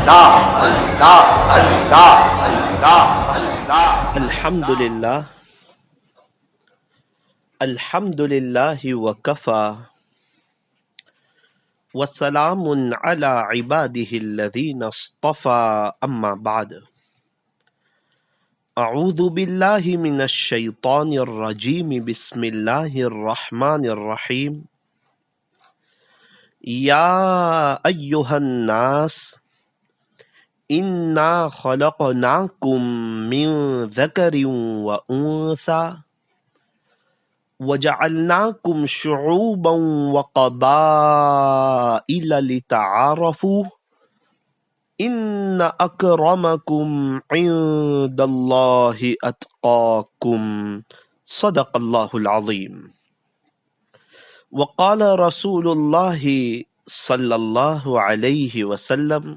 اللہ اللہ اللہ اللہ اللہ الحمدللہ الحمدللہ وکفا وسلام علی عبادہ الذین اصطفى اما بعد اعوذ باللہ من الشیطان الرجیم بسم اللہ الرحمن الرحیم یا ایہا الناس انا خلقناکم من ذکر و انثی وجعلناکم شعوبا وقبائل لتعارفوا ان اکرمکم عند اللہ اتقاکم صدق اللہ العظیم وقال رسول اللہ صلی اللہ علیہ وسلم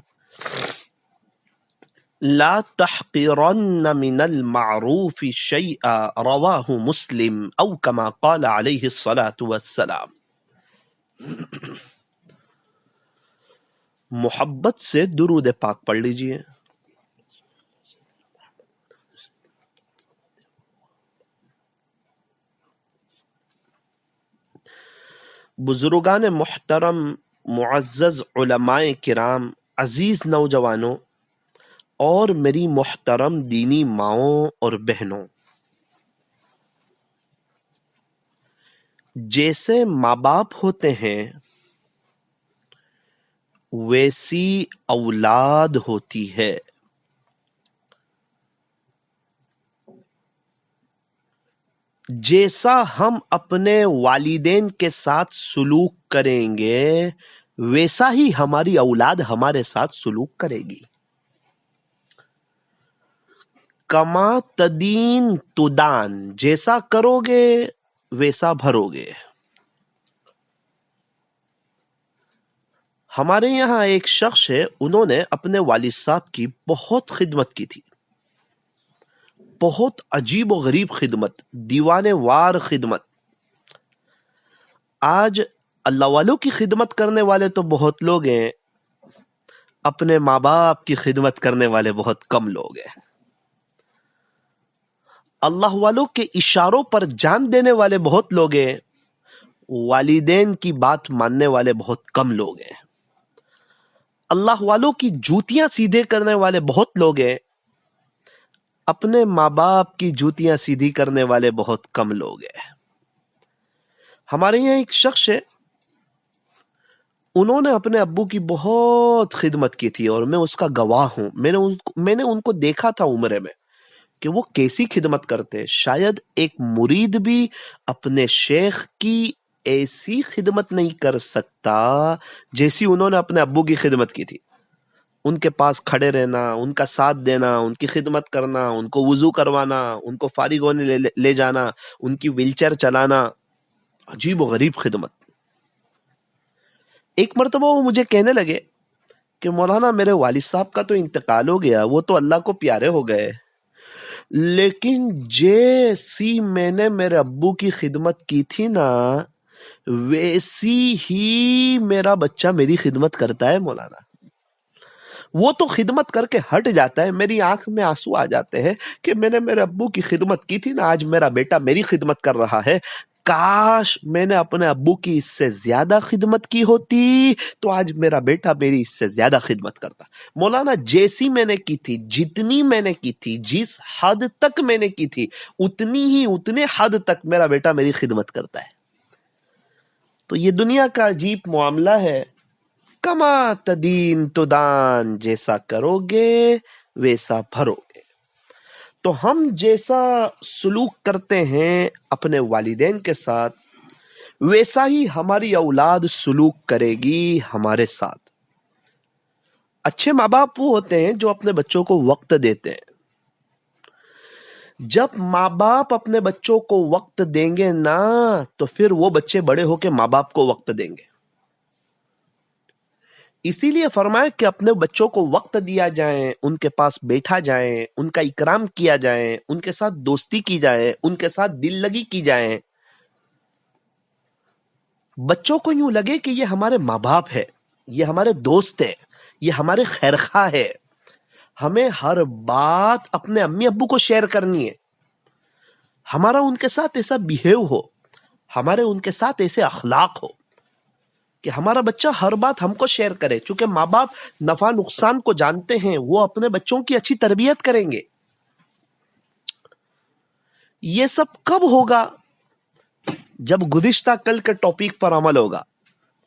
لا تحقرن من المعروف شيئا رواہ مسلم او کما قال علیہ الصلاة والسلام۔ محبت سے درود پاک پڑھ لیجئے۔ بزرگان محترم، معزز علماء کرام، عزیز نوجوانوں اور میری محترم دینی ماؤں اور بہنوں، جیسے ماں باپ ہوتے ہیں ویسی اولاد ہوتی ہے۔ جیسا ہم اپنے والدین کے ساتھ سلوک کریں گے ویسا ہی ہماری اولاد ہمارے ساتھ سلوک کرے گی۔ کما تدین تدان، جیسا کرو گے ویسا بھرو گے۔ ہمارے یہاں ایک شخص ہے، انہوں نے اپنے والد صاحب کی بہت خدمت کی تھی، بہت عجیب و غریب خدمت، دیوانے وار خدمت۔ آج اللہ والوں کی خدمت کرنے والے تو بہت لوگ ہیں، اپنے ماں باپ کی خدمت کرنے والے بہت کم لوگ ہیں۔ اللہ والوں کے اشاروں پر جان دینے والے بہت لوگ ہیں، والدین کی بات ماننے والے بہت کم لوگ ہیں۔ اللہ والوں کی جوتیاں سیدھے کرنے والے بہت لوگ ہیں، اپنے ماں باپ کی جوتیاں سیدھی کرنے والے بہت کم لوگ ہیں۔ ہمارے یہاں ایک شخص ہے، انہوں نے اپنے ابو کی بہت خدمت کی تھی اور میں اس کا گواہ ہوں۔ میں نے ان کو دیکھا تھا عمرے میں کہ وہ کیسی خدمت کرتے۔ شاید ایک مرید بھی اپنے شیخ کی ایسی خدمت نہیں کر سکتا جیسی انہوں نے اپنے ابو کی خدمت کی تھی۔ ان کے پاس کھڑے رہنا، ان کا ساتھ دینا، ان کی خدمت کرنا، ان کو وضو کروانا، ان کو فارغ ہونے لے جانا، ان کی ویل چیئر چلانا، عجیب و غریب خدمت۔ ایک مرتبہ وہ مجھے کہنے لگے کہ مولانا میرے والد صاحب کا تو انتقال ہو گیا، وہ تو اللہ کو پیارے ہو گئے، لیکن جیسی میں نے میرے ابو کی خدمت کی تھی نا ویسی ہی میرا بچہ میری خدمت کرتا ہے مولانا۔ وہ تو خدمت کر کے ہٹ جاتا ہے، میری آنکھ میں آنسو آ جاتے ہیں کہ میں نے میرے ابو کی خدمت کی تھی نا، آج میرا بیٹا میری خدمت کر رہا ہے۔ کاش میں نے اپنے ابو کی اس سے زیادہ خدمت کی ہوتی تو آج میرا بیٹا میری اس سے زیادہ خدمت کرتا۔ مولانا جیسی میں نے کی تھی، جتنی میں نے کی تھی، جس حد تک میں نے کی تھی، اتنے حد تک میرا بیٹا میری خدمت کرتا ہے۔ تو یہ دنیا کا عجیب معاملہ ہے، کما تدین تدان، جیسا کرو گے ویسا بھرو گے۔ تو ہم جیسا سلوک کرتے ہیں اپنے والدین کے ساتھ ویسا ہی ہماری اولاد سلوک کرے گی ہمارے ساتھ۔ اچھے ماں باپ وہ ہوتے ہیں جو اپنے بچوں کو وقت دیتے ہیں۔ جب ماں باپ اپنے بچوں کو وقت دیں گے نا تو پھر وہ بچے بڑے ہو کے ماں باپ کو وقت دیں گے۔ اسی لیے فرمایا کہ اپنے بچوں کو وقت دیا جائے، ان کے پاس بیٹھا جائے، ان کا اکرام کیا جائے، ان کے ساتھ دوستی کی جائے، ان کے ساتھ دل لگی کی جائے۔ بچوں کو یوں لگے کہ یہ ہمارے ماں باپ ہے، یہ ہمارے دوست ہے، یہ ہمارے خیر خواہ ہے. ہمیں ہر بات اپنے امی ابو کو شیئر کرنی ہے. ہمارا ان کے ساتھ ایسا بیہیو ہو، ہمارے ان کے ساتھ ایسے اخلاق ہو کہ ہمارا بچہ ہر بات ہم کو شیئر کرے. چونکہ ماں باپ نفع نقصان کو جانتے ہیں، وہ اپنے بچوں کی اچھی تربیت کریں گے. یہ سب کب ہوگا؟ جب گزشتہ کل کے ٹاپک پر عمل ہوگا.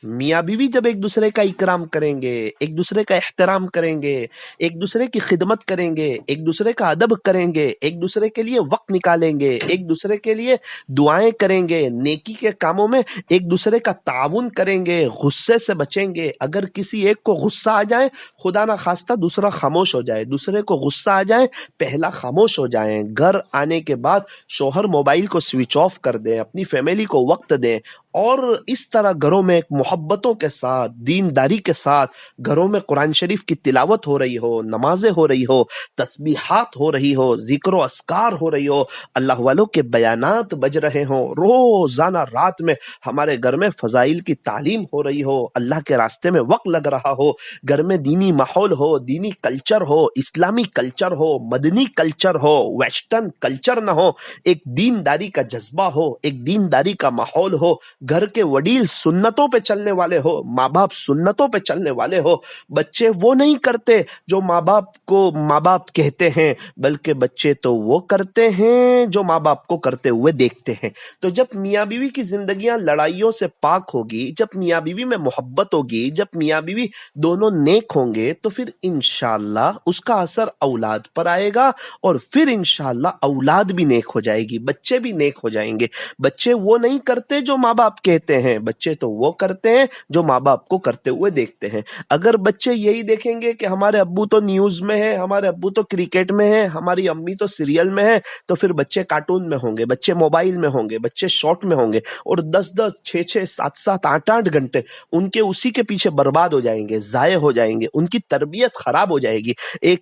میاں بیوی جب ایک دوسرے کا اکرام کریں گے، ایک دوسرے کا احترام کریں گے، ایک دوسرے کی خدمت کریں گے، ایک دوسرے کا ادب کریں گے، ایک دوسرے کے لیے وقت نکالیں گے، ایک دوسرے کے لیے دعائیں کریں گے، نیکی کے کاموں میں ایک دوسرے کا تعاون کریں گے، غصے سے بچیں گے. اگر کسی ایک کو غصہ آ جائے، خدا نہ خواستہ دوسرا خاموش ہو جائے، دوسرے کو غصہ آ جائے پہلا خاموش ہو جائیں. گھر آنے کے بعد شوہر موبائل کو سوئچ آف کر دیں، اپنی فیملی کو وقت دیں، اور اس طرح گھروں میں ایک محبتوں کے ساتھ، دینداری کے ساتھ گھروں میں قرآن شریف کی تلاوت ہو رہی ہو، نمازیں ہو رہی ہو، تسبیحات ہو رہی ہو، ذکر و اذکار ہو رہی ہو، اللہ والوں کے بیانات بج رہے ہوں، روزانہ رات میں ہمارے گھر میں فضائل کی تعلیم ہو رہی ہو، اللہ کے راستے میں وقت لگ رہا ہو، گھر میں دینی ماحول ہو، دینی کلچر ہو، اسلامی کلچر ہو، مدنی کلچر ہو، ویسٹرن کلچر نہ ہو، ایک دینداری کا جذبہ ہو، ایک دینداری کا ماحول ہو، گھر کے وڈیل سنتوں پہ چلنے والے ہو، ماں باپ سنتوں پہ چلنے والے ہو. بچے وہ نہیں کرتے جو ماں باپ کو ماں باپ کہتے ہیں، بلکہ بچے تو وہ کرتے ہیں جو ماں باپ کو کرتے ہوئے دیکھتے ہیں. تو جب میاں بیوی کی زندگیاں لڑائیوں سے پاک ہوگی، جب میاں بیوی میں محبت ہوگی، جب میاں بیوی دونوں نیک ہوں گے، تو پھر انشاءاللہ اس کا اثر اولاد پر آئے گا، اور پھر انشاءاللہ اولاد بھی نیک ہو جائے گی، بچے بھی نیک ہو جائیں گے. بچے وہ نہیں کرتے جو ماں باپ کہتے ہیں، بچے تو وہ کرتے ہیں جو ماں باپ کو کرتے ہوئے دیکھتے ہیں. اگر بچے یہی دیکھیں گے کہ ہمارے ابو تو نیوز میں ہیں، ہمارے ابو تو کرکٹ میں ہیں، ہماری امی تو سیریل میں ہیں، تو پھر بچے کارٹون میں ہوں گے، بچے موبائل میں ہوں گے، بچے شارٹ میں ہوں گے، اور 10 6 7 8 گھنٹے ان کے اسی کے پیچھے برباد ہو جائیں گے، ضائع ہو جائیں گے، ان کی تربیت خراب ہو جائے گی.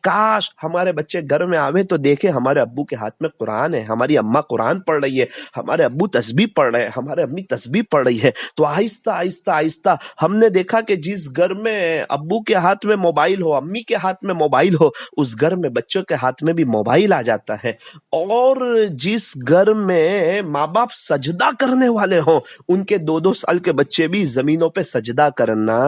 کاش ہمارے بچے گھر میں آوے تو دیکھیں ہمارے ابو کے ہاتھ میں قرآن ہے، ہماری اماں قرآن پڑھ رہی ہے، ہمارے ابو تسبیح پڑھ رہے ہیں، ہمارے امی تسبیح پڑھ رہی ہے. تو آہستہ آہستہ آہستہ ہم نے دیکھا کہ جس گھر میں ابو کے ہاتھ میں موبائل ہو، امی کے ہاتھ میں موبائل ہو، اس گھر میں بچوں کے ہاتھ میں بھی موبائل آ جاتا ہے. اور جس گھر میں ماں باپ سجدہ کرنے والے ہوں، ان کے 2 سال کے بچے بھی زمینوں پہ سجدہ کرنا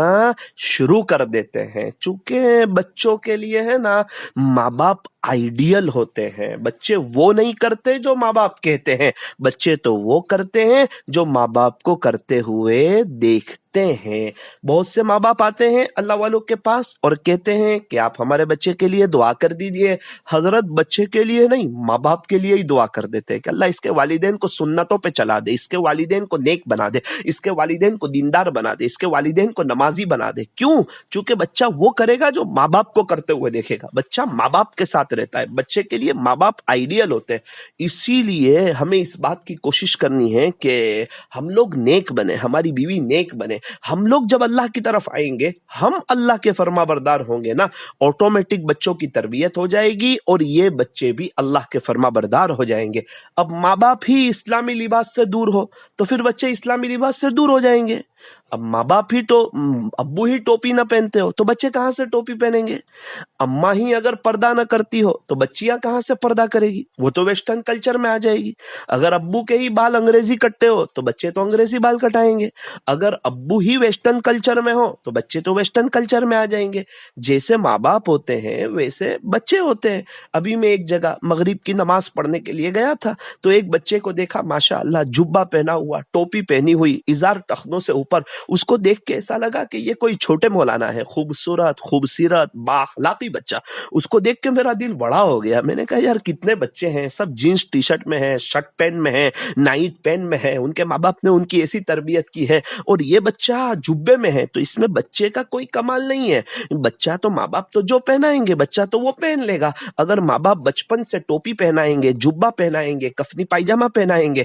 شروع کر دیتے ہیں. چونکہ بچوں کے لیے ہے نا، ماں باپ آئیڈیل ہوتے ہیں. بچے وہ نہیں کرتے جو ماں باپ کہتے ہیں، بچے تو وہ کرتے ہیں جو ماں باپ کو کرتے ہوئے دیکھتے ہیں. بہت سے ماں باپ آتے ہیں اللہ والوں کے پاس اور کہتے ہیں کہ آپ ہمارے بچے کے لیے دعا کر دیجئے. حضرت بچے کے لیے نہیں، ماں باپ کے لیے ہی دعا کر دیتے ہیں کہ اللہ اس کے والدین کو سنتوں پہ چلا دے، اس کے والدین کو نیک بنا دے، اس کے والدین کو دیندار بنا دے، اس کے والدین کو نمازی بنا دے. کیوں؟ چونکہ بچہ وہ کرے گا جو ماں باپ کو کرتے ہوئے دیکھے گا. بچہ ماں باپ کے ساتھ رہتا ہے، بچے کے لیے ماں باپ آئیڈیل ہوتے ہیں. اسی لیے ہمیں اس بات کی کوشش کرنی ہے کہ ہم لوگ نیک بنے، ہماری بیوی نیک بنے. ہم لوگ جب اللہ کی طرف آئیں گے، ہم اللہ کے فرما بردار ہوں گے نا، آٹومیٹک بچوں کی تربیت ہو جائے گی، اور یہ بچے بھی اللہ کے فرما بردار ہو جائیں گے. اب ماں باپ ہی اسلامی لباس سے دور ہو تو پھر بچے اسلامی لباس سے دور ہو جائیں گے. اب ماں باپ ہی ابو ہی ٹوپی نہ پہنتے ہو تو بچے کہاں سے ٹوپی پہنیں گے؟ اماں ہی اگر پردہ نہ کرتی ہو تو بچیاں کہاں سے پردہ کرے گی؟ وہ تو ویسٹرن کلچر میں آ جائے گی. اگر ابو کے ہی بال انگریزی کٹتے ہو تو بچے تو انگریزی بال کٹائیں گے. اگر ابو ہی ویسٹرن کلچر میں ہو تو بچے تو ویسٹرن کلچر میں آ جائیں گے. جیسے ماں باپ ہوتے ہیں ویسے بچے ہوتے ہیں. ابھی میں ایک جگہ مغرب کی نماز پڑھنے کے لیے گیا تھا، تو ایک بچے کو دیکھا ماشاء اللہ جبہ پہنا ہوا، ٹوپی پہنی ہوئی، ازار ٹخنوں سے اوپر. اس کو دیکھ کے ایسا لگا کہ یہ کوئی چھوٹے مولانا ہے. خوبصورت خوبصیرت بااخلاقی بچہ. اس کو دیکھ کے میرا دل بڑا ہو گیا. میں نے کہا یار کتنے بچے ہیں، سب جینس ٹی شرٹ میں ہیں، شرٹ پین میں ہیں، نائٹ پین میں ہیں، ان کے ماں باپ نے ان کی ایسی تربیت کی ہے، اور یہ بچہ جبے میں ہے. تو اس میں بچے کا کوئی کمال نہیں ہے. بچہ تو ماں باپ تو جو پہنائیں گے بچہ تو وہ پہن لے گا. اگر ماں باپ بچپن سے ٹوپی پہنائیں گے، جبہ پہنائیں گے، کفنی پائجامہ پہنائیں گے،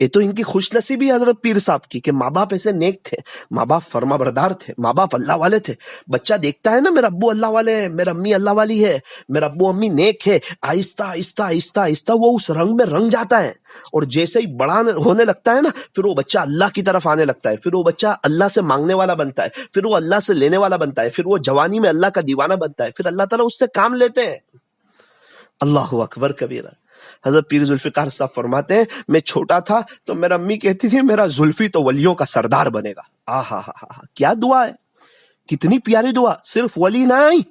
یہ تو ان کی خوش نصیبی حضرت پیر صاحب کی کہ ماں باپ ایسے نیک تھے، ماں باپ فرما بردار تھے، ماں باپ اللہ والے تھے. بچہ دیکھتا ہے نا میرا ابو اللہ والے ہے، میرا امی اللہ والی ہے، میرا ابو امی نیک ہے، آہستہ آہستہ آہستہ آہستہ وہ اس رنگ میں رنگ جاتا ہے. اور جیسے ہی بڑا ہونے لگتا ہے نا، پھر وہ بچہ اللہ کی طرف آنے لگتا ہے، پھر وہ بچہ اللہ سے مانگنے والا بنتا ہے، پھر وہ اللہ سے لینے والا بنتا ہے، پھر وہ جوانی میں اللہ کا دیوانہ بنتا ہے، پھر اللہ تعالیٰ اس سے کام لیتے ہیں. اللہ اکبر کبیرہ. حضرت پیر ذوالفقار صاحب فرماتے ہیں میں چھوٹا تھا تو میرا امی کہتی تھی میرا زلفی تو ولیوں کا سردار بنے گا. آہا ہا ہا، کیا دعا ہے، کتنی پیاری دعا. صرف ولی نہیں،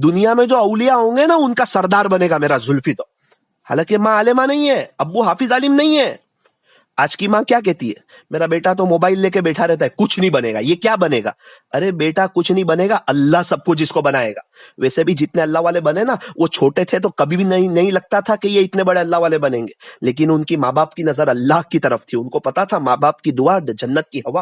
دنیا میں جو اولیاء ہوں گے نا ان کا سردار بنے گا میرا زلفی تو. حالانکہ ماں عالمہ نہیں ہے، ابو حافظ عالم نہیں ہے. آج کی ماں کیا کہتی ہے، میرا بیٹا تو موبائل لے کے بیٹھا رہتا ہے، کچھ نہیں بنے گا. یہ کیا بنے گا؟ ارے بیٹا کچھ نہیں بنے گا، اللہ سب کچھ اس کو بنائے گا. ویسے بھی جتنے اللہ والے بنے نا، وہ چھوٹے تھے تو کبھی بھی نہیں لگتا تھا کہ یہ اتنے بڑے اللہ والے بنیں گے، لیکن ان کی ماں باپ کی نظر اللہ کی طرف تھی. ان کو پتا تھا ماں باپ کی دعا جنت کی ہوا،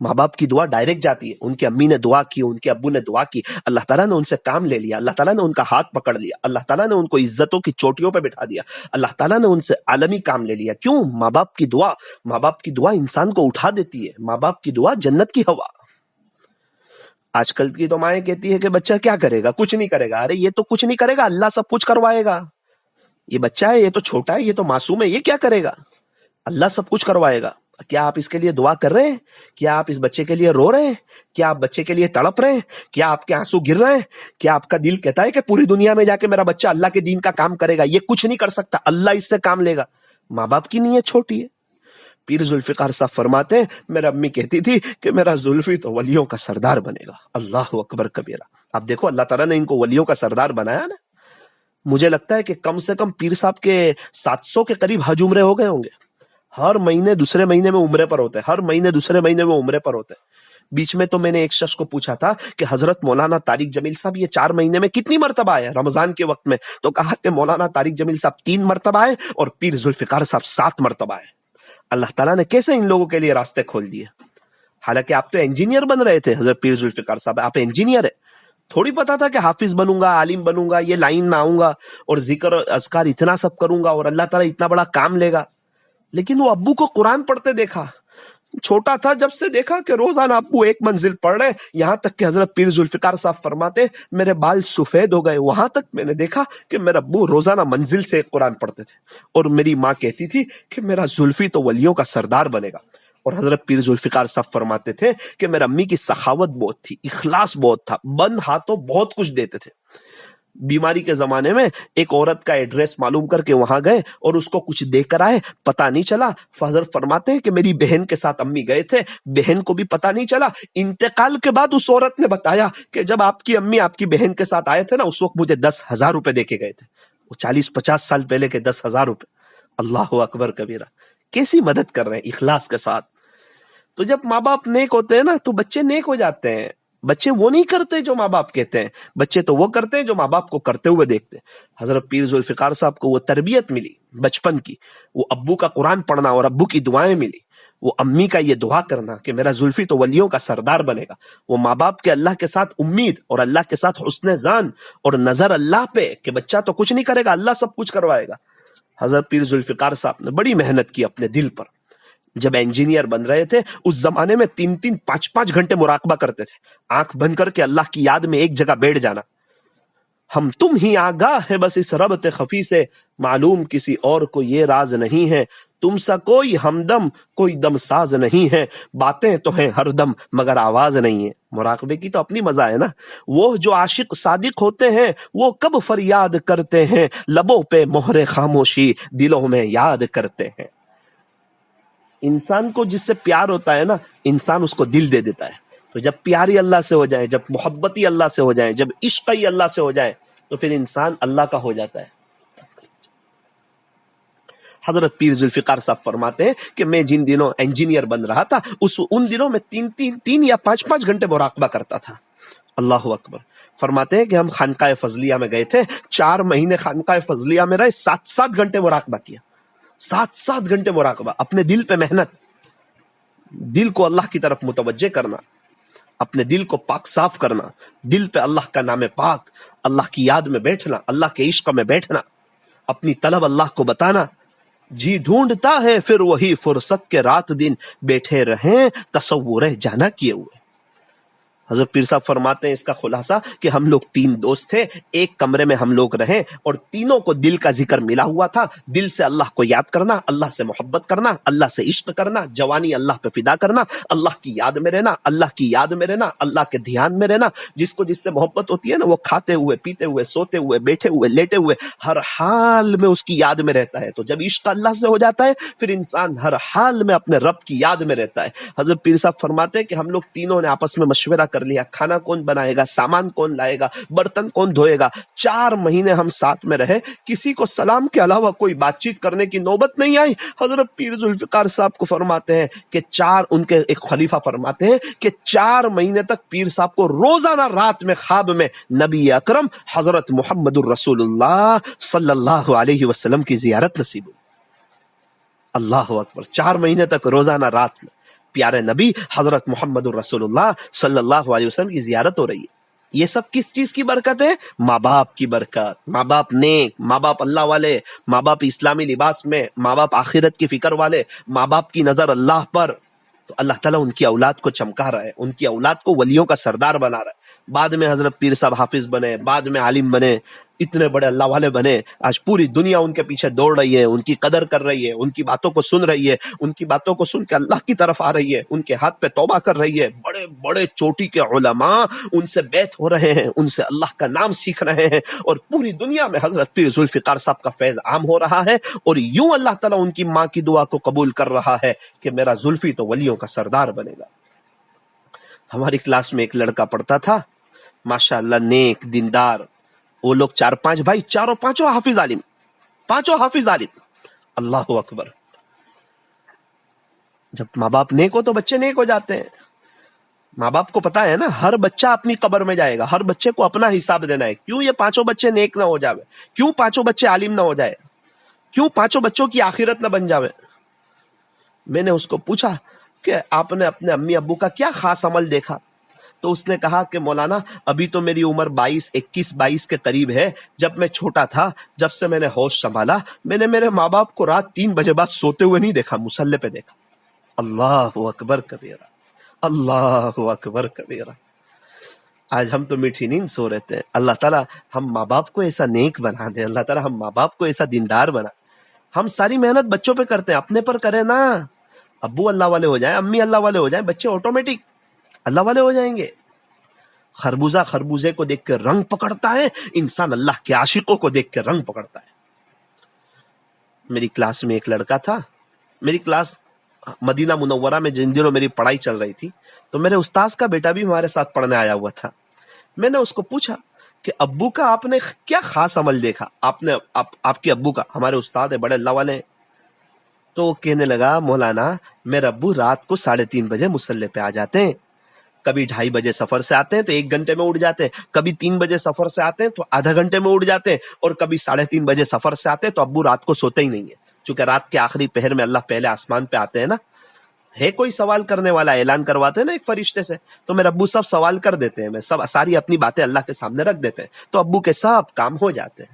ماں باپ کی دعا ڈائریکٹ جاتی ہے. ان کی امی نے دعا کی، ان کے ابو نے دعا کی، اللہ تعالیٰ نے ان سے کام لے لیا، اللہ تعالیٰ نے ان کا ہاتھ پکڑ لیا، اللہ تعالیٰ نے ان کو عزتوں کی چوٹیوں پہ بٹھا دیا، اللہ تعالیٰ نے ان سے عالمی کام لے لیا. کیوں؟ ماں باپ کی دعا. ماں باپ کی دعا انسان کو اٹھا دیتی ہے، ماں باپ کی دعا جنت کی ہوا. آج کل کی تو مائیں کہتی ہے کہ بچہ کیا کرے گا، کچھ نہیں کرے گا. ارے یہ تو کچھ نہیں کرے گا، اللہ سب کچھ کروائے گا. یہ بچہ ہے، یہ تو چھوٹا ہے، یہ تو معصوم ہے، یہ کیا کرے گا؟ اللہ سب کچھ کروائے گا. کیا آپ اس کے لیے دعا کر رہے ہیں؟ کیا آپ اس بچے کے لیے رو رہے ہیں؟ کیا آپ بچے کے لیے تڑپ رہے ہیں؟ کیا آپ کے آنسو گر رہے ہیں؟ کیا آپ کا دل کہتا ہے کہ پوری دنیا میں جا کے میرا بچہ اللہ کے دین کا کام کرے گا؟ یہ کچھ نہیں کر سکتا، اللہ اس سے کام لے گا. ماں باپ کی نیت چھوٹی ہے. پیر ذوالفقار صاحب فرماتے ہیں میرا امی کہتی تھی کہ میرا زلفی تو ولیوں کا سردار بنے گا. اللہ اکبر کبیرہ. آپ دیکھو اللہ تعالیٰ نے ان کو ولیوں کا سردار بنایا نا. مجھے لگتا ہے کہ کم سے کم پیر صاحب کے 700 کے قریب حج عمرے ہو گئے ہوں گے. ہر مہینے دوسرے مہینے میں عمرے پر ہوتے ہیں، ہر مہینے دوسرے مہینے میں عمرے پر ہوتے ہیں. بیچ میں تو میں نے ایک شخص کو پوچھا تھا کہ حضرت مولانا طارق جمیل صاحب یہ 4 مہینے میں کتنی مرتبہ آئے رمضان کے وقت میں؟ تو کہا کہ مولانا طارق جمیل صاحب 3 مرتبہ آئے اور پیر ذوالفقار صاحب 7 مرتبہ آئے. اللہ تعالیٰ نے کیسے ان لوگوں کے لیے راستے کھول دیے. حالانکہ آپ تو انجینئر بن رہے تھے حضرت پیر ذوالفقار صاحب، آپ انجینئر ہے. تھوڑی پتا تھا کہ حافظ بنوں گا، عالم بنوں گا، یہ لائن میں آؤں گا اور ذکر اذکار اتنا سب کروں گا اور اللہ تعالیٰ اتنا بڑا کام لے گا. لیکن وہ ابو کو قرآن پڑھتے دیکھا، چھوٹا تھا جب سے دیکھا کہ روزانہ ابو ایک منزل پڑھ رہے، یہاں تک کہ حضرت پیر ذوالفقار صاحب فرماتے میرے بال سفید ہو گئے. وہاں تک میں نے دیکھا کہ میرا ابو روزانہ منزل سے قرآن پڑھتے تھے. اور میری ماں کہتی تھی کہ میرا زلفی تو ولیوں کا سردار بنے گا. اور حضرت پیر ذوالفقار صاحب فرماتے تھے کہ میرا امی کی سخاوت بہت تھی، اخلاص بہت تھا، بند ہاتھوں بہت کچھ دیتے تھے. بیماری کے زمانے میں ایک عورت کا ایڈریس معلوم کر کے وہاں گئے اور اس کو کچھ دے کر آئے، پتہ نہیں چلا. حضرت فرماتے ہیں کہ میری بہن کے ساتھ امی گئے تھے، بہن کو بھی پتہ نہیں چلا. انتقال کے بعد اس عورت نے بتایا کہ جب آپ کی امی آپ کی بہن کے ساتھ آئے تھے نا، اس وقت مجھے 10,000 روپے دے کے گئے تھے. وہ 40-50 سال پہلے کے 10,000 روپے. اللہ اکبر کبیرہ. کیسی مدد کر رہے ہیں اخلاص کے ساتھ. تو جب ماں باپ نیک ہوتے ہیں نا تو بچے نیک ہو جاتے ہیں. بچے وہ نہیں کرتے جو ماں باپ کہتے ہیں، بچے تو وہ کرتے ہیں جو ماں باپ کو کرتے ہوئے دیکھتے ہیں. حضرت پیر ذوالفقار صاحب کو وہ تربیت ملی بچپن کی، وہ ابو کا قرآن پڑھنا اور ابو کی دعائیں ملی، وہ امی کا یہ دعا کرنا کہ میرا زلفی تو ولیوں کا سردار بنے گا، وہ ماں باپ کے اللہ کے ساتھ امید اور اللہ کے ساتھ حسن ظن اور نظر اللہ پہ کہ بچہ تو کچھ نہیں کرے گا، اللہ سب کچھ کروائے گا. حضرت پیر ذوالفقار صاحب نے بڑی محنت کی اپنے دل پر. جب انجینئر بن رہے تھے اس زمانے میں 3-3 5-5 گھنٹے مراقبہ کرتے تھے، آنکھ بند کر کے اللہ کی یاد میں ایک جگہ بیٹھ جانا. ہم تم ہی آگاہ ہے بس اس ربط خفی سے، معلوم کسی اور کو یہ راز نہیں ہے، تم سا کوئی ہمدم کوئی دم ساز نہیں ہے، باتیں تو ہیں ہر دم مگر آواز نہیں ہے. مراقبے کی تو اپنی مزہ ہے نا. وہ جو عاشق صادق ہوتے ہیں وہ کب فریاد کرتے ہیں، لبوں پہ مہر خاموشی دلوں میں یاد کرتے ہیں. انسان کو جس سے پیار ہوتا ہے نا، انسان اس کو دل دے دیتا ہے. تو جب پیاری اللہ سے ہو جائے، جب محبتی اللہ سے ہو جائے، جب عشق ہی اللہ سے ہو جائے تو پھر انسان اللہ کا ہو جاتا ہے. حضرت پیر ذوالفقار صاحب فرماتے ہیں کہ میں جن دنوں انجینئر بن رہا تھا ان دنوں میں 3 یا 5 گھنٹے مراقبہ کرتا تھا. اللہ اکبر. فرماتے ہیں کہ ہم خانقاہ فضلیہ میں گئے تھے، 4 مہینے خانقاہ فضلیہ میں رہے، 7 گھنٹے مراقبہ کیا. 7 گھنٹے مراقبہ، اپنے دل پہ محنت، دل کو اللہ کی طرف متوجہ کرنا، اپنے دل کو پاک صاف کرنا، دل پہ اللہ کا نام پاک، اللہ کی یاد میں بیٹھنا، اللہ کے عشق میں بیٹھنا، اپنی طلب اللہ کو بتانا. جی ڈھونڈتا ہے پھر وہی فرصت کے رات دن بیٹھے رہیں تصور جانا کیے ہوئے. حضرت پیر صاحب فرماتے ہیں اس کا خلاصہ کہ ہم لوگ 3 دوست تھے، ایک کمرے میں ہم لوگ رہے اور تینوں کو دل کا ذکر ملا ہوا تھا. دل سے اللہ کو یاد کرنا، اللہ سے محبت کرنا، اللہ سے عشق کرنا، جوانی اللہ پہ فدا کرنا، اللہ کی یاد میں رہنا، اللہ کی یاد میں رہنا، اللہ کے دھیان میں رہنا. جس کو جس سے محبت ہوتی ہے نا وہ کھاتے ہوئے، پیتے ہوئے، سوتے ہوئے، بیٹھے ہوئے، لیٹے ہوئے ہر حال میں اس کی یاد میں رہتا ہے. تو جب عشق اللہ سے ہو جاتا ہے پھر انسان ہر حال میں اپنے رب کی یاد میں رہتا ہے. حضرت پیر صاحب فرماتے ہیں کہ ہم لوگ تینوں نے آپس میں مشورہ کر لیا، کھانا کون بنائے گا، سامان کون لائے گا، برتن کون دھوئے گا. 4 مہینے ہم ساتھ میں رہے، کسی کو سلام کے علاوہ کوئی بات چیت کرنے کی نوبت نہیں آئی. حضرت پیر ذوالفقار صاحب کو فرماتے ہیں کہ ان کے ایک خلیفہ فرماتے ہیں کہ 4 مہینے تک پیر صاحب کو روزانہ رات میں خواب میں نبی اکرم حضرت محمد الرسول اللہ صلی اللہ علیہ وسلم کی زیارت نصیب ہوئی. اللہ اکبر. 4 مہینے تک روزانہ رات میں پیارے نبی حضرت محمد الرسول اللہ صلی اللہ علیہ وسلم کی زیارت ہو رہی ہے. یہ سب کس چیز کی برکت ہے؟ ماں باپ کی برکت. ماں باپ نیک، ماں باپ اللہ والے، ماں باپ اسلامی لباس میں، ماں باپ آخرت کی فکر والے، ماں باپ کی نظر اللہ پر. تو اللہ تعالیٰ ان کی اولاد کو چمکا رہا ہے، ان کی اولاد کو ولیوں کا سردار بنا رہا ہے. بعد میں حضرت پیر صاحب حافظ بنے، بعد میں عالم بنے، اتنے بڑے اللہ والے بنے. آج پوری دنیا ان کے پیچھے دوڑ رہی ہے، ان کی قدر کر رہی ہے، ان کی باتوں کو سن رہی ہے، ان کی باتوں کو سن کے اللہ کی طرف آ رہی ہے، ان کے ہاتھ پہ توبہ کر رہی ہے. بڑے بڑے چوٹی کے علماء ان سے بیعت ہو رہے ہیں، ان سے اللہ کا نام سیکھ رہے ہیں، اور پوری دنیا میں حضرت پیر ذوالفقار صاحب کا فیض عام ہو رہا ہے. اور یوں اللہ تعالیٰ ان کی ماں کی دعا کو قبول کر رہا ہے کہ میرا زلفی تو ولیوں کا سردار بنے گا. ہماری کلاس میں ایک لڑکا پڑھتا تھا، ماشاء اللہ نیک دیندار. وہ لوگ 4-5 بھائی، پانچوں حافظ عالم، پانچوں حافظ عالم. اللہ اکبر. جب ماں باپ نیک ہو تو بچے نیک ہو جاتے ہیں. ماں باپ کو پتا ہے نا ہر بچہ اپنی قبر میں جائے گا، ہر بچے کو اپنا حساب دینا ہے. کیوں یہ 5 بچے نیک نہ ہو جاوے؟ کیوں 5 بچے عالم نہ ہو جائے؟ کیوں 5 بچوں کی آخرت نہ بن جاوے؟ میں نے اس کو پوچھا کہ آپ نے اپنے امی ابو کا کیا خاص عمل دیکھا؟ تو اس نے کہا کہ مولانا ابھی تو میری عمر 21-22 کے قریب ہے. جب میں چھوٹا تھا، جب سے میں نے ہوش سنبھالا، میں نے میرے ماں باپ کو رات 3 بجے بعد سوتے ہوئے نہیں دیکھا، مصلی پہ دیکھا. اللہ اکبر کبیرہ، اللہ اکبر کبیرہ. آج ہم تو میٹھی نیند سو رہتے ہیں. اللہ تعالیٰ ہم ماں باپ کو ایسا نیک بنا دے، اللہ تعالیٰ ہم ماں باپ کو ایسا دیندار بنا. ہم ساری محنت بچوں پہ کرتے ہیں، اپنے پر کریں نا. ابو اللہ والے ہو جائیں، امی اللہ والے ہو جائیں، بچے آٹومیٹک اللہ والے ہو جائیں گے. خربوزہ خربوزے کو دیکھ کے رنگ پکڑتا ہے، انسان اللہ کے عاشقوں کو دیکھ کے رنگ پکڑتا ہے. میری کلاس میں ایک لڑکا تھا، میری کلاس مدینہ منورہ میں جن دنوں میری پڑھائی چل رہی تھی تو میرے استاذ کا بیٹا بھی ہمارے ساتھ پڑھنے آیا ہوا تھا. میں نے اس کو پوچھا کہ ابو کا آپ نے کیا خاص عمل دیکھا؟ آپ کے ابو کا، ہمارے استاد ہے، بڑے اللہ والے ہیں. تو وہ کہنے لگا مولانا میرے ابو رات کو 3:30 بجے مصلی پہ آ جاتے ہیں. کبھی 2:30 بجے سفر سے آتے ہیں تو 1 گھنٹے میں اٹھ جاتے ہیں، کبھی 3 بجے سفر سے آتے ہیں تو آدھا گھنٹے میں اٹھ جاتے ہیں، اور کبھی 3:30 بجے سفر سے آتے ہیں تو ابو رات کو سوتے ہی نہیں ہے. چونکہ رات کے آخری پہر میں اللہ پہلے آسمان پہ آتے ہیں نا. ہے کوئی سوال کرنے والا، اعلان کرواتے ہیں نا ایک فرشتے سے، تو میرے ابو سب سوال کر دیتے ہیں، میں ساری اپنی باتیں اللہ کے سامنے رکھ دیتے ہیں، تو ابو کے سب کام ہو جاتے ہیں.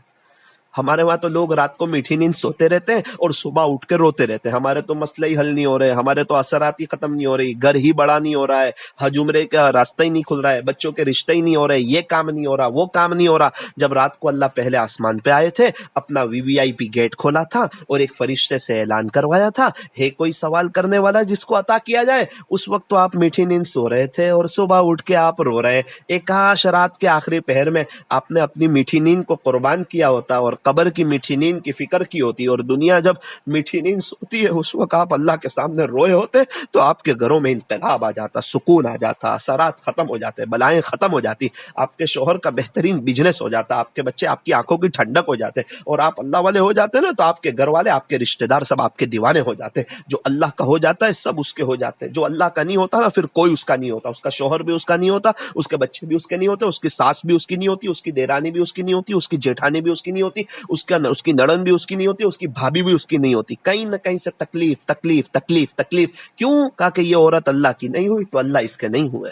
ہمارے وہاں تو لوگ رات کو میٹھی نیند سوتے رہتے ہیں اور صبح اٹھ کے روتے رہتے ہیں. ہمارے تو مسئلے ہی حل نہیں ہو رہے، ہمارے تو اثرات ہی ختم نہیں ہو رہی، گھر ہی بڑا نہیں ہو رہا ہے، حج عمرے کا راستہ ہی نہیں کھل رہا ہے، بچوں کے رشتے ہی نہیں ہو رہے، یہ کام نہیں ہو رہا، وہ کام نہیں ہو رہا. جب رات کو اللہ پہلے آسمان پہ آئے تھے، اپنا VIP گیٹ کھولا تھا اور ایک فرشتے سے اعلان کروایا تھا، ہے کوئی سوال کرنے والا جس کو عطا کیا جائے. اس وقت تو آپ میٹھی نیند سو رہے تھے اور صبح اٹھ کے آپ رو رہے ہیں. ایک کاش رات کے آخری پہر میں آپ نے اپنی میٹھی نیند کو قربان کیا ہوتا اور قبر کی میٹھی نیند کی فکر کی ہوتی. اور دنیا جب میٹھی نیند سوتی ہے اس وقت آپ اللہ کے سامنے روئے ہوتے تو آپ کے گھروں میں انقلاب آ جاتا، سکون آ جاتا، اثرات ختم ہو جاتے، بلائیں ختم ہو جاتی، آپ کے شوہر کا بہترین بزنس ہو جاتا، آپ کے بچے آپ کی آنکھوں کی ٹھنڈک ہو جاتے، اور آپ اللہ والے ہو جاتے نا تو آپ کے گھر والے، آپ کے رشتہ دار سب آپ کے دیوانے ہو جاتے. جو اللہ کا ہو جاتا ہے سب اس کے ہو جاتے ہیں، جو اللہ کا نہیں ہوتا نا پھر کوئی اس کا نہیں ہوتا. اس کا شوہر بھی اس کا نہیں ہوتا، اس کے بچے بھی اس کے نہیں ہوتے، اس کی ساس بھی اس کی نہیں ہوتی، اس کی دیرانی بھی اس کی نہیں ہوتی، اس کی جیٹھانی بھی اس کی نہیں ہوتی، اس کی نڑن بھی اس کی نہیں ہوتی، اس کی بھابھی بھی اس کی نہیں ہوتی. کہیں نہ کہیں سے تکلیف. کیوں؟ کہا کہ یہ عورت اللہ کی نہیں ہوئی تو اللہ اس کے نہیں ہوئے.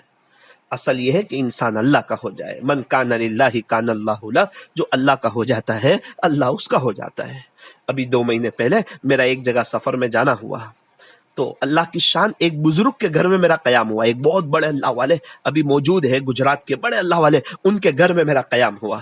اصل یہ ہے کہ انسان اللہ کا ہو جائے. من کان للہ کان اللہ لہ، جو اللہ کا ہو جاتا ہے اللہ اس کا ہو جاتا ہے. ابھی 2 مہینے پہلے میرا ایک جگہ سفر میں جانا ہوا، تو اللہ کی شان ایک بزرگ کے گھر میں میرا قیام ہوا. ایک بہت بڑے اللہ والے ابھی موجود ہے گجرات کے، بڑے اللہ والے، ان کے گھر میں میرا قیام ہوا.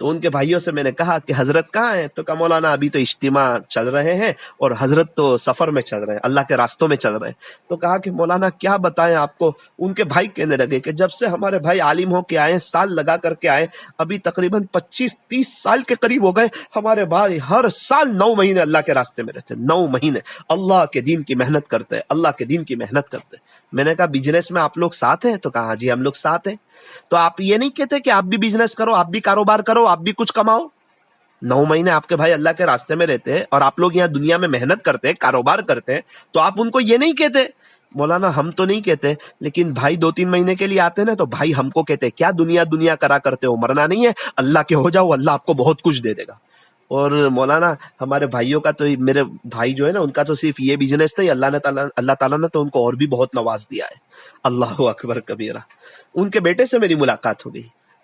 تو ان کے بھائیوں سے میں نے کہا کہ حضرت کہاں ہیں؟ تو کہا مولانا ابھی تو اجتماع چل رہے ہیں اور حضرت تو سفر میں چل رہے ہیں، اللہ کے راستوں میں چل رہے ہیں. تو کہا کہ مولانا کیا بتائیں آپ کو. ان کے بھائی کہنے لگے کہ جب سے ہمارے بھائی عالم ہو کے آئے، سال لگا کر کے آئے، ابھی تقریباً 25-30 سال کے قریب ہو گئے، ہمارے بھائی ہر سال 9 مہینے اللہ کے راستے میں رہتے، 9 مہینے اللہ کے دین کی محنت کرتے، اللہ کے دین کی محنت کرتے. میں نے کہا بزنس میں آپ لوگ ساتھ ہیں؟ تو کہا جی ہم لوگ ساتھ ہیں. تو آپ یہ نہیں کہتے کہ آپ بھی بزنس کرو، آپ بھی کاروبار کرو، آپ بھی کچھ کماؤ؟ 9 مہینے آپ کے بھائی اللہ کے راستے میں رہتے ہیں اور آپ لوگ یہاں دنیا میں محنت کرتے ہیں، کاروبار کرتے ہیں، تو آپ ان کو یہ نہیں کہتے؟ مولانا ہم تو نہیں کہتے، لیکن بھائی 2-3 مہینے کے لیے آتے ہیں نا، تو بھائی ہم کو کہتے کیا دنیا دنیا کرا کرتے ہو، مرنا نہیں ہے، اللہ کے ہو جاؤ، اللہ آپ کو بہت کچھ دے دے گا. اور مولانا ہمارے بھائیوں کا تو، میرے بھائی جو ہے نا ان کا تو صرف یہ بزنس نہیں، اللہ تعالیٰ نے تو ان کو اور بھی بہت نواز دیا ہے. اللہ اکبر کبیرہ. ان کے بیٹے سے میری ملاقات ہو گئی،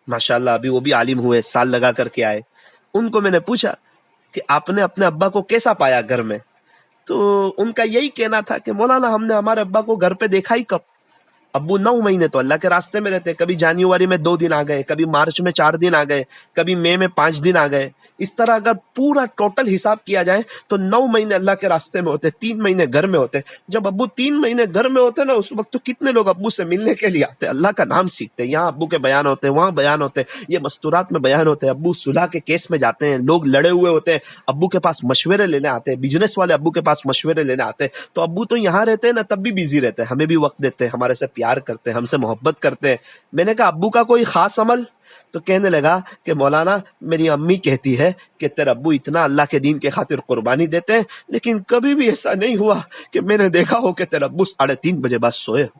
ماشاءاللہ ابھی وہ بھی عالم ہوئے، سال لگا کر کے آئے. ان کو میں نے پوچھا کہ آپ نے اپنے ابا کو کیسا پایا گھر میں؟ تو ان کا یہی کہنا تھا کہ مولانا ہم نے ہمارے ابا کو گھر پہ دیکھا ہی کب؟ ابو 9 مہینے تو اللہ کے راستے میں رہتے، کبھی جنوری میں 2 دن آ گئے، کبھی مارچ میں 4 دن آ گئے، کبھی مئی میں 5 دن آ گئے. اس طرح اگر پورا ٹوٹل حساب کیا جائے تو 9 مہینے اللہ کے راستے میں ہوتے، 3 مہینے گھر میں ہوتے. جب ابو 3 مہینے گھر میں ہوتے نا، اس وقت تو کتنے لوگ ابو سے ملنے کے لیے آتے، اللہ کا نام سیکھتے. یہاں ابو کے بیان ہوتے، وہاں بیان ہوتے، یہ مستورات میں بیان ہوتے. ابو صلح کے کیس میں جاتے ہیں، لوگ لڑے ہوئے ہوتے ہیں، ابو کے پاس مشورے لینے آتے ہیں، بزنس والے ابو کے پاس مشورے لینے آتے ہیں. تو ابو تو یہاں رہتے ہیں نا، تب بھی بزی رہتے ہیں، ہمیں بھی وقت دیتے ہیں، ہمارے سے پیار کرتے ہیں، ہم سے محبت کرتے ہیں. میں نے کہا ابو کا کوئی خاص عمل؟ تو کہنے لگا کہ مولانا میری امی کہتی ہے کہ تیرے ابو اتنا اللہ کے دین کے خاطر قربانی دیتے ہیں، لیکن کبھی بھی ایسا نہیں ہوا کہ میں نے دیکھا ہو کہ تیرے ابو 3:30 بجے بعد سوئے ہو.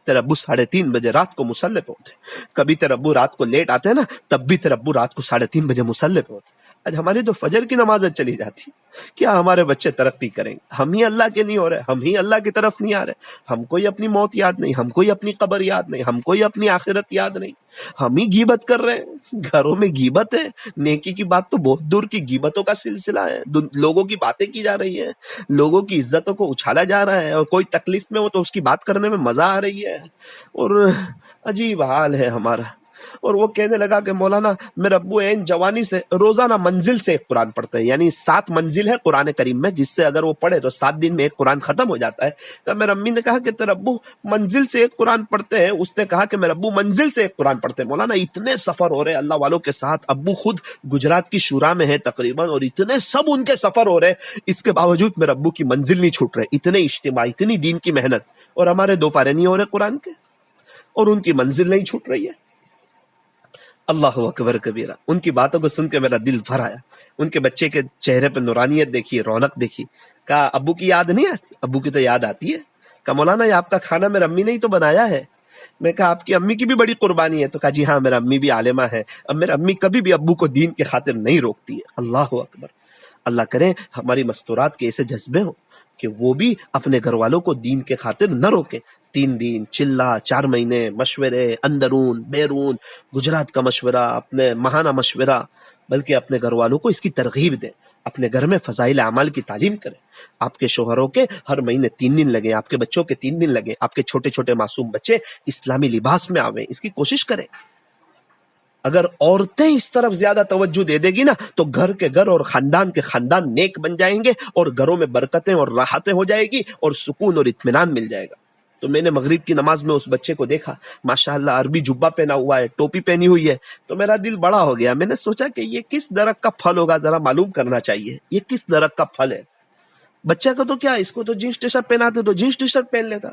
تیرے ابو 3:30 بجے رات کو مصلی پہ ہوتے. کبھی تیرے ابو رات کو لیٹ آتے ہیں نا، تب بھی تیرے ابو رات کو 3:30 بجے مصلی پہ ہوتے. آج ہماری تو فجر کی نمازیں چلی جاتی. کیا ہمارے بچے ترقی کریں گے؟ ہم ہی اللہ کے نہیں ہو رہے، ہم ہی اللہ کی طرف نہیں آ رہے. ہم کو ہی اپنی موت یاد نہیں، ہم کو ہی اپنی قبر یاد نہیں، ہم کو ہی اپنی آخرت یاد نہیں. ہم ہی غیبت کر رہے ہیں، گھروں میں غیبت ہے. نیکی کی بات تو بہت دور کی، غیبتوں کا سلسلہ ہے. لوگوں کی باتیں کی جا رہی ہیں، لوگوں کی عزتوں کو اچھالا جا رہا ہے، اور کوئی تکلیف میں ہو تو اس کی بات کرنے میں مزہ آ رہی ہے. اور عجیب حال ہے ہمارا. اور وہ کہنے لگا کہ مولانا میرے ابو این جوانی سے روزانہ منزل سے ایک قرآن پڑھتے ہیں، یعنی 7 منزل ہے قرآن کریم میں، جس سے اگر وہ پڑھے تو 7 دن میں ایک قرآن ختم ہو جاتا ہے. تو میرے امی نے کہا کہ تیرے ابو منزل سے ایک قرآن پڑھتے ہیں؟ اس نے کہا کہ میرے ابو منزل سے ایک قرآن پڑھتے ہیں. مولانا اتنے سفر ہو رہے اللہ والوں کے ساتھ، ابو خود گجرات کی شورا میں ہے تقریباً، اور اتنے سب ان کے سفر ہو رہے، اس کے باوجود میرے ابو کی منزل نہیں چھوٹ رہے. اتنے اجتماع، اتنی دین کی محنت، اور ہمارے 2 پارے نہیں ہو رہے قرآن کے، اور ان کی منزل نہیں چھوٹ رہی ہے. اللہ اکبر کبیرہ. ان کی باتوں کو سن کے میرا دل بھر آیا. ان کے بچے کے چہرے پہ نورانیت دیکھی، رونق دیکھی. کہا ابو کی یاد نہیں آتی؟ ابو کی تو یاد آتی ہے. کہا مولانا یہ آپ کا کھانا میری امی نے ہی تو بنایا ہے. میں کہا آپ کی امی کی بھی بڑی قربانی ہے. تو کہا جی ہاں میری امی بھی عالمہ ہے. اب میری امی کبھی بھی ابو کو دین کے خاطر نہیں روکتی ہے. اللہ اکبر. اللہ کرے ہماری مستورات کے ایسے جذبے ہوں کہ وہ بھی اپنے گھر والوں کو دین کے خاطر نہ روکیں. 3 دن چلہ، 4 مہینے مشورے، اندرون بیرون، گجرات کا مشورہ، اپنے ماہانہ مشورہ، بلکہ اپنے گھر والوں کو اس کی ترغیب دیں. اپنے گھر میں فضائل اعمال کی تعلیم کریں. آپ کے شوہروں کے ہر مہینے 3 دن لگیں، آپ کے بچوں کے 3 دن لگیں، آپ کے چھوٹے چھوٹے معصوم بچے اسلامی لباس میں آویں، اس کی کوشش کریں. اگر عورتیں اس طرف زیادہ توجہ دے دے گی نا، تو گھر کے گھر اور خاندان کے خاندان نیک بن جائیں گے، اور گھروں میں برکتیں اور راحتیں ہو جائے گی، اور سکون اور اطمینان مل جائے گا. تو میں نے مغرب کی نماز میں اس بچے کو دیکھا، ماشاءاللہ عربی جبہ پہنا ہوا ہے، ٹوپی پہنی ہوئی ہے. تو میرا دل بڑا ہو گیا. میں نے سوچا کہ یہ کس درخت کا پھل ہوگا، ذرا معلوم کرنا چاہیے یہ کس درخت کا پھل ہے. بچہ کو تو کیا، اس کو تو جینس ٹی شرٹ پہناتے تو جینس ٹی شرٹ پہن لیتا،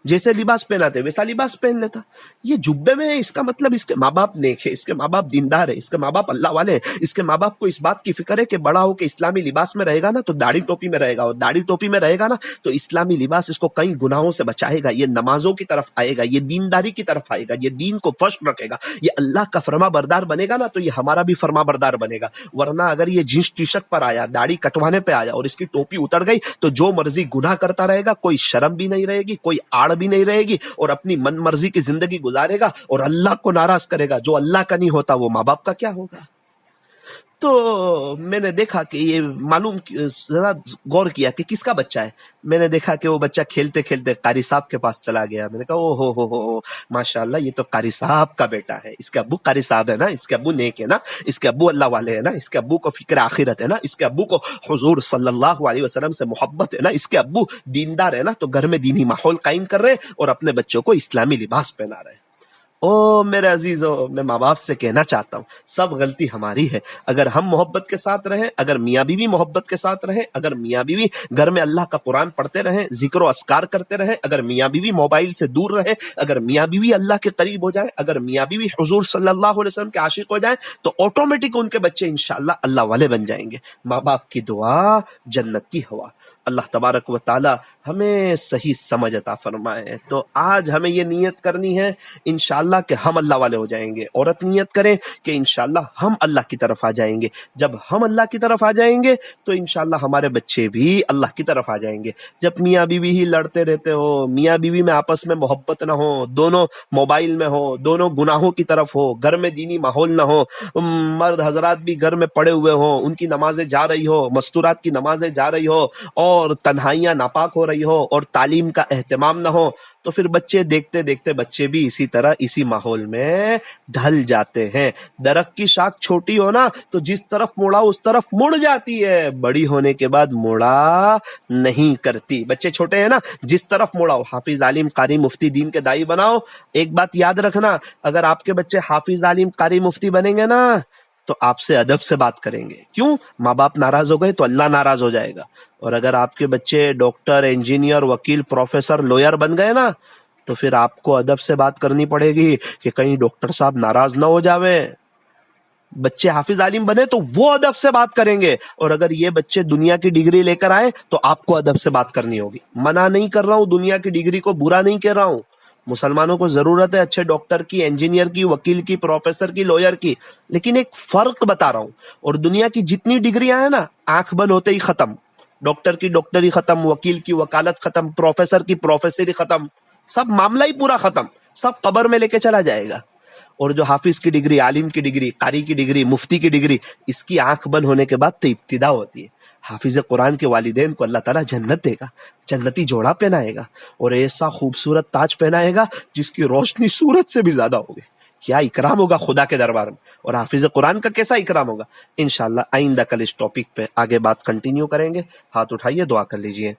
جیسے لباس پہناتے ویسا لباس پہن لیتا. یہ جبے میں ہے، اس کا مطلب اس کے ماں باپ نیک ہے، اس کے ماں باپ دیندار ہے، اس کے ماں باپ اللہ والے ہیں. اس کے ماں باپ کو اس بات کی فکر ہے کہ بڑا ہو کے اسلامی لباس میں رہے گا نا تو داڑھی ٹوپی میں رہے گا، اور داڑھی ٹوپی میں رہے گا نا تو اسلامی لباس اس کو کئی گناہوں سے بچائے گا. یہ نمازوں کی طرف آئے گا، یہ دینداری کی طرف آئے گا، یہ دین کو فرش رکھے گا، یہ اللہ کا فرما بردار بنے گا نا تو یہ ہمارا بھی فرما بردار بنے گا. ورنہ اگر یہ جینس ٹی شرٹ پر آیا، داڑھی کٹوانے پہ آیا اور اس کی ٹوپی اتر گئی تو جو مرضی گناہ کرتا رہے گا، کوئی شرم بھی نہیں رہے گی، کوئی آڑ بھی نہیں رہے گی، اور اپنی من مرضی کی زندگی گزارے گا اور اللہ کو ناراض کرے گا۔ جو اللہ کا نہیں ہوتا وہ ماں باپ کا کیا ہوگا؟ تو میں نے دیکھا کہ یہ معلوم ذرا غور کیا کہ کس کا بچہ ہے۔ میں نے دیکھا کہ وہ بچہ کھیلتے کھیلتے قاری صاحب کے پاس چلا گیا۔ میں نے کہا او ہو ماشاءاللہ، یہ تو قاری صاحب کا بیٹا ہے، اس کے ابو قاری صاحب ہے نا، اس کے ابو نیک ہے نا، اس کے ابو اللہ والے ہیں نا، اس کے ابو کو فکر آخرت ہے نا، اس کے ابو کو حضور صلی اللہ علیہ وسلم سے محبت ہے نا، اس کے ابو دیندار ہے نا۔ تو گھر میں دینی ماحول قائم کر رہے ہیں اور اپنے بچوں کو اسلامی لباس پہنا رہے ہیں۔ او میرے عزیزو، میں ماں باپ سے کہنا چاہتا ہوں سب غلطی ہماری ہے۔ اگر ہم محبت کے ساتھ رہیں، اگر میاں بیوی محبت کے ساتھ رہیں، اگر میاں بیوی گھر میں اللہ کا قرآن پڑھتے رہیں، ذکر و اذکار کرتے رہیں، اگر میاں بیوی موبائل سے دور رہیں، اگر میاں بیوی اللہ کے قریب ہو جائیں، اگر میاں بیوی حضور صلی اللہ علیہ وسلم کے عاشق ہو جائیں، تو آٹومیٹک ان کے بچے انشاءاللہ اللہ والے بن جائیں گے۔ ماں باپ کی دعا جنت کی ہوا۔ اللہ تبارک و تعالی ہمیں صحیح سمجھ عطا فرمائے۔ تو آج ہمیں یہ نیت کرنی ہے انشاءاللہ کہ ہم اللہ والے ہو جائیں گے۔ عورت نیت کریں کہ انشاءاللہ ہم اللہ کی طرف آ جائیں گے۔ جب ہم اللہ کی طرف آ جائیں گے تو انشاءاللہ ہمارے بچے بھی اللہ کی طرف آ جائیں گے۔ جب میاں بیوی ہی لڑتے رہتے ہو، میاں بیوی میں آپس میں محبت نہ ہو، دونوں موبائل میں ہو، دونوں گناہوں کی طرف ہو، گھر میں دینی ماحول نہ ہو، مرد حضرات بھی گھر میں پڑے ہوئے ہوں، ان کی نمازیں جا رہی ہو، مستورات کی نمازیں جا رہی ہو، اور تنہائیاں ناپاک ہو رہی ہو، اور تعلیم کا اہتمام نہ ہو، تو پھر بچے دیکھتے دیکھتے بچے بھی اسی طرح اسی ماحول میں ڈھل جاتے ہیں۔ درخت کی شاخ چھوٹی ہو نا تو جس طرف مڑا اس طرف مڑ جاتی ہے، بڑی ہونے کے بعد مڑا نہیں کرتی۔ بچے چھوٹے ہیں نا، جس طرف مڑاؤ، حافظ عالم قاری مفتی دین کے دائی بناؤ۔ ایک بات یاد رکھنا، اگر آپ کے بچے حافظ عالم قاری مفتی بنیں گے نا تو آپ سے ادب سے بات کریں گے۔ کیوں؟ ماں باپ ناراض ہو گئے تو اللہ ناراض ہو جائے گا۔ اور اگر آپ کے بچے ڈاکٹر، انجینئر، وکیل، پروفیسر، لوئر بن گئے نا تو پھر آپ کو ادب سے بات کرنی پڑے گی کہ کہیں ڈاکٹر صاحب ناراض نہ ہو جاوے۔ بچے حافظ عالم بنے تو وہ ادب سے بات کریں گے، اور اگر یہ بچے دنیا کی ڈگری لے کر آئے تو آپ کو ادب سے بات کرنی ہوگی۔ منع نہیں کر رہا ہوں، دنیا کی ڈگری کو برا نہیں کہہ رہا ہوں۔ مسلمانوں کو ضرورت ہے اچھے ڈاکٹر کی، انجینئر کی، وکیل کی، پروفیسر کی، لوئر کی، لیکن ایک فرق بتا رہا ہوں۔ اور دنیا کی جتنی ڈگریاں ہیں نا، آنکھ بند ہوتے ہی ختم۔ ڈاکٹر کی ڈاکٹری ختم، وکیل کی وکالت ختم، پروفیسر کی پروفیسری ختم، سب معاملہ ہی پورا ختم، سب قبر میں لے کے چلا جائے گا۔ اور جو حافظ کی ڈگری، عالم کی ڈگری، قاری کی ڈگری، مفتی کی ڈگری، اس کی آنکھ بند ہونے کے بعد تو ابتدا ہوتی ہے۔ حافظ قرآن کے والدین کو اللہ تعالیٰ جنت دے گا، جنتی جوڑا پہنائے گا، اور ایسا خوبصورت تاج پہنائے گا جس کی روشنی سورج سے بھی زیادہ ہوگی۔ کیا اکرام ہوگا خدا کے دربار میں، اور حافظ قرآن کا کیسا اکرام ہوگا۔ انشاءاللہ آئندہ کل اس ٹاپک پہ آگے بات کنٹینیو کریں گے۔ ہاتھ اٹھائیے، دعا کر لیجئے۔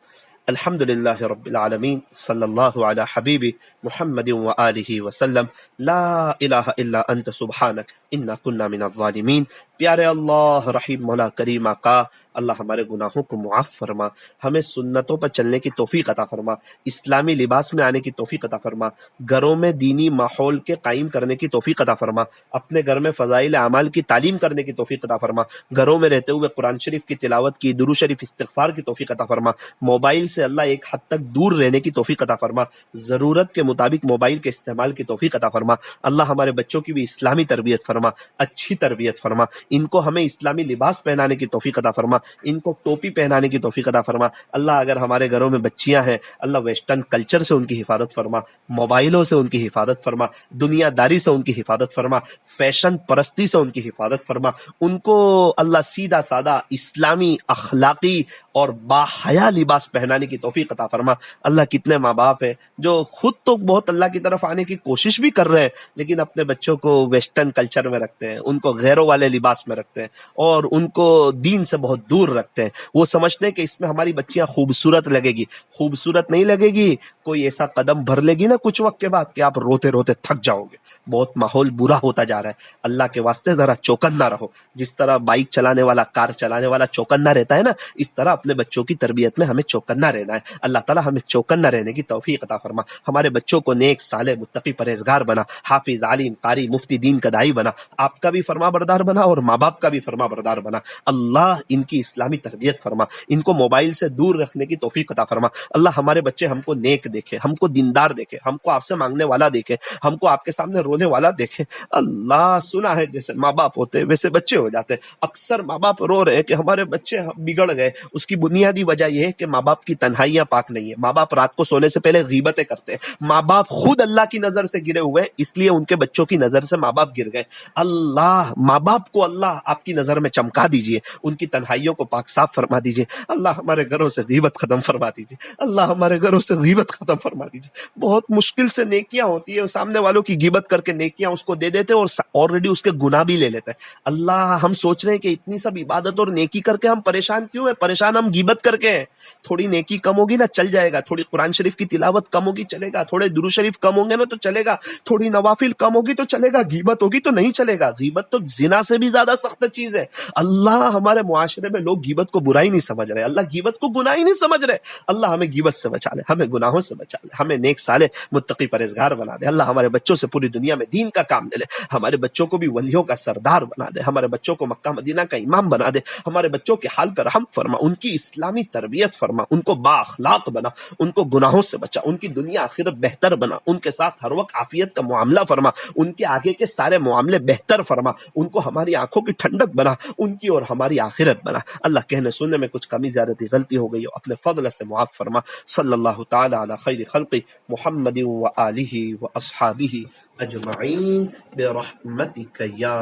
الحمدللہ رب العالمین، صلی اللہ علی حبیبی محمد وآلہ وسلم، لا الہ الا انت سبحانک انا کنا من الظالمین۔ پیارے اللہ، رحیم مولا کریم آقا، اللہ ہمارے گناہوں کو معاف فرما، ہمیں سنتوں پر چلنے کی توفیق عطا فرما، اسلامی لباس میں آنے کی توفیق عطا فرما، گھروں میں دینی ماحول کے قائم کرنے کی توفیق عطا فرما، اپنے گھر میں فضائل اعمال کی تعلیم کرنے کی توفیق عطا فرما، گھروں میں رہتے ہوئے قرآن شریف کی تلاوت کی، درود شریف استغفار کی توفیق عطا فرما، موبائل سے اللہ ایک حد تک دور رہنے کی توفیق عطا فرما، ضرورت کے مطابق موبائل کے استعمال کی توفیق عطا فرما۔ اللہ ہمارے بچوں کی بھی اسلامی تربیت فرما، اچھی تربیت فرما، ان کو ہمیں اسلامی لباس پہنانے کی توفیق عطا فرما، ان کو ٹوپی پہنانے کی توفیق عطا فرما۔ اللہ اگر ہمارے گھروں میں بچیاں ہیں، اللہ ویسٹرن کلچر سے ان کی حفاظت فرما، موبائلوں سے ان کی حفاظت فرما، دنیا داری سے ان کی حفاظت فرما، فیشن پرستی سے ان کی حفاظت فرما، ان کو اللہ سیدھا سادہ اسلامی اخلاقی اور باحیا لباس پہنانے کی توفیق عطا فرما۔ اللہ کتنے ماں باپ ہیں جو خود تو بہت اللہ کی طرف آنے کی کوشش بھی کر رہے ہیں، لیکن اپنے بچوں کو ویسٹرن کلچر میں رکھتے ہیں، ان کو غیروں والے لباس میں رکھتے ہیں، اور ان کو دین سے بہت دور رکھتے ہیں۔ وہ سمجھتے ہیں کہ اس میں ہماری بچیاں خوبصورت لگے گی، خوبصورت نہیں لگے گی۔ کوئی ایسا قدم بھر لے گی نا کچھ وقت کے بعد کہ آپ روتے روتے تھک جاؤ گے۔ بہت ماحول برا ہوتا جا رہا ہے، اللہ کے واسطے ذرا چوکنا رہو۔ جس طرح بائک چلانے والا، کار چلانے والا چوکنا رہتا ہے نا، اس طرح اپنے بچوں کی تربیت میں ہمیں چوکنا رہنا ہے۔ اللہ تعالیٰ ہمیں چوکنا رہنے کی توفیق عطا فرما، ہمارے بچوں کو نیک، صالح، متقی، پرہیزگار بنا، حافظ، عالم، قاری، مفتی دین کا داعی بنا، آپ کا بھی فرما بردار بنا اور ماں باپ کا بھی فرما بردار بنا۔ اللہ ان کی اسلامی تربیت فرما، ان کو موبائل سے دور رکھنے کی توفیق عطا فرما۔ اللہ ہمارے بچے ہم کو نیک دیکھے، ہم کو دیندار دیکھے، ہم کو آپ سے مانگنے والا دیکھے، ہم کو آپ کے سامنے رونے والا دیکھے۔ اللہ سنا ہے جیسے ماں باپ ہوتے ویسے بچے ہو جاتے۔ اکثر ماں باپ رو رہے کہ ہمارے بچے بگڑ گئے، اس کی بنیادی وجہ یہ ہے کہ ماں باپ کی تنہائیاں پاک نہیں ہے، ماں باپ رات کو سونے سے پہلے غیبتیں کرتے ہیں، ماں باپ خود اللہ کی نظر سے گرے ہوئے ہیں، اس لیے ان کے بچوں کی نظر سے ماں باپ گر گئے۔ اللہ ماں باپ کو اللہ آپ کی نظر میں چمکا دیجئے، ان کی تنہائیوں کو پاک صاف فرما دیجئے۔ اللہ ہمارے گھروں سے غیبت ختم فرما دیجئے، اللہ ہمارے گھروں سے غیبت ختم فرما دیجئے۔ بہت مشکل سے نیکیاں ہوتی ہے، سامنے والوں کی غیبت کر کے نیکیاں اس کو دے دیتے اور آلریڈی اس کے گناہ بھی لے لیتے ہیں۔ اللہ ہم سوچ رہے ہیں کہ اتنی سب عبادت اور نیکی کر کے ہم پریشان کیوں ہیں؟ پریشان ہم غیبت کر کے ہیں۔ تھوڑی نیکی کم ہوگی نا چل جائے گا، تھوڑی قرآن شریف کی تلاوت کم ہوگی چلے گا، تھوڑے درود شریف کم ہوں گے نا تو چلے گا، تھوڑی نوافل کم ہوگی تو چلے گا، غیبت ہوگی تو نہیں چلے گا۔ غیبت تو زنا سے بھی زیادہ سخت چیز ہے۔ اللہ ہمارے معاشرے میں لوگ غیبت کو برائی نہیں سمجھ رہے، اللہ غیبت کو گناہ ہی نہیں سمجھ رہے۔ اللہ ہمیں غیبت سے بچا لے، ہمیں گناہوں سے بچا لے، ہمیں نیک صالح متقی پرہیزگار بنا دے۔ اللہ ہمارے بچوں سے پوری دنیا میں دین کا کام دے لے، ہمارے بچوں کو بھی ولیوں کا سردار بنا دے، ہمارے بچوں کو مکہ مدینہ کا امام بنا دے، ہمارے بچوں کے حال پر رحم فرما، ان کی اسلامی تربیت فرما، ان کو با اخلاق بنا، ان کو گناہوں سے بچا، ان کی دنیا آخرت بہتر بنا، ان کے ساتھ ہر وقت عافیت کا معاملہ فرما، ان کے آگے کے سارے معاملے بہتر فرما، ان کو ہماری آنکھوں کی ٹھنڈک بنا، ان کی اور ہماری آخرت بنا۔ اللہ کہنے سننے میں کچھ کمی زیادتی غلطی ہو گئی ہو اپنے فضل سے معاف فرما۔ صلی اللہ تعالی علی خیر خلقی محمد و آلہ و اصحابہ اجمعین برحمتک یا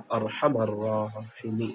ارحم الراحمین۔